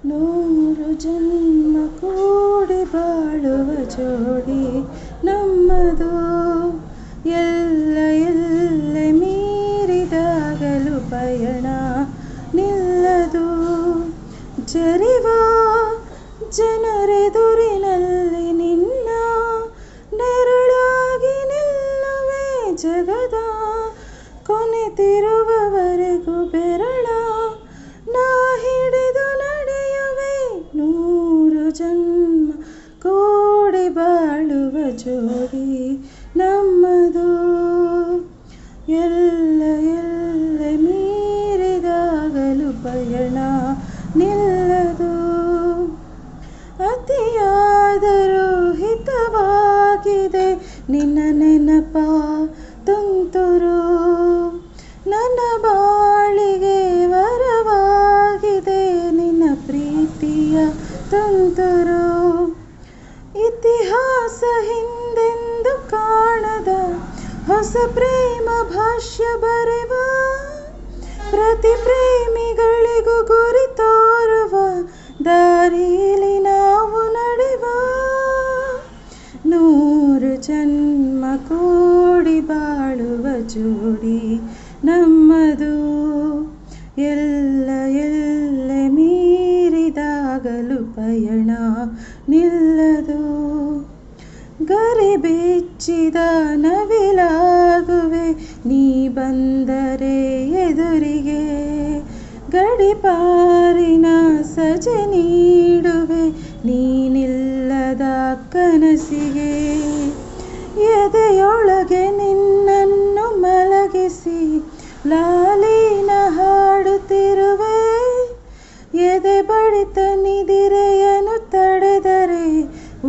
ನೂರು ಜನ್ಮ ಕೂಡಿ ಬಾಳುವ ಜೋಡಿ ನಮ್ಮದು. ಎಲ್ಲ ಮೀರಿದಾಗಲೂ ಪಯಣ ನಿಲ್ಲದು. ಜರಿವ ಜನರೆದುರಿನಲ್ಲಿ ನಿನ್ನ ನೆರಳಾಗಿ ನಿಲ್ಲುವೆ ಜಗದ ಕೊನೆತಿರುವವರೆಗೂ ಬೆರಳ ನಾ ಹಿಡಿದು ನಡೆಯುವೆ. ನೂರು ಜನ್ಮ ಕೂಡಿ ಬಾಳುವ ಜೋಡಿ ನಮ್ಮದು. ಎಲ್ಲ ಮೀರಿದಾಗಲೂ ಪಯಣ ನಿಲ್ಲದು. ಅತಿಯಾದರೂ ಹಿತವಾಗಿದೆ ನಿನ್ನ ನೆನಪ ತುಂತುರು. ನನ್ನ ಬಾಳಿಗೆ ವರವಾಗಿದೆ ನಿನ್ನ ಪ್ರೀತಿಯ ತುಂತುರು. ಇತಿಹಾಸ ಹಿಂದೆಂದು ಕಾಣದ ಹೊಸ ಪ್ರೇಮ ಭಾಷ್ಯ ಬರೆವ, ಪ್ರತಿ ಪ್ರೇಮಿಗಳಿಗೂ ಗುರಿ ತೋರುವ ದಾರಿಲಿ ನಾವು ನಡೆವ. ನೂರು ಜನ್ಮ ಕೂಡಿ ಬಾಳುವ ಜೋಡಿ ನಮ್ಮದು. ಎಲ್ಲ ಮೀರಿದಾಗಲೂ ಪಯಣ ನಿಲ್ಲದು. ಗರಿಬಿಚ್ಚಿದ ನವಿಲಾಗುವೆ ನೀ ಬಂದರೆ ಎದುರಿಗೆ. ಗಡಿಪಾರಿನ ಸಜೆ ನೀಡುವೆ ನೀನಿಲ್ಲದ ಕನಸಿಗೆ. ಎದೆಯೊಳಗೆ ನಿನ್ನನ್ನು ಮಲಗಿಸಿ ಲಾಲಿನ ಹಾಡುತ್ತಿರುವೆ. ಎದೆ ಬಡಿತ ನಿದಿರೆಯನ್ನು ತಡೆದರೆ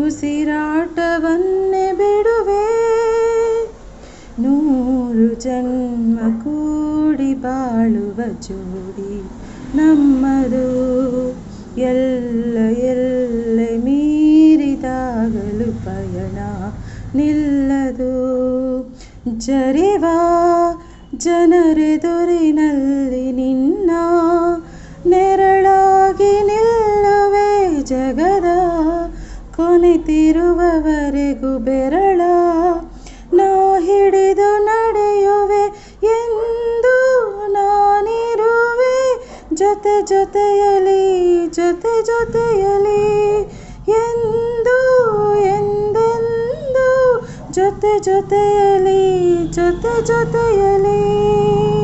ಉಸಿರಾಟವನ್ನೇ ಬಿಡುವೆ. ನೂರು ಜನ್ಮ ಕೂಡಿ ಬಾಳುವ ಜೋಡಿ ನಮ್ಮದು. ಎಲ್ಲ ಮೀರಿದಾಗಲೂ ಪಯಣ ನಿಲ್ಲದು. ಜರಿವ ಜನರೆದುರಿನಲ್ಲಿ ನಿನ್ನ ನೆರಳಾಗಿ ನಿಲ್ಲುವೆ ಜಗದ ಕೊನೆತಿರುವವರೆಗೂ ಬೆರಳ ನಾ ಹಿಡಿದು ನಡೆಯುವೆ. ಎಂದು ನಾನಿರುವೆ ಜೊತೆಯಲಿ ಎಂದು ಎಂದೆಂದು ಜೊತೆಯಲಿ.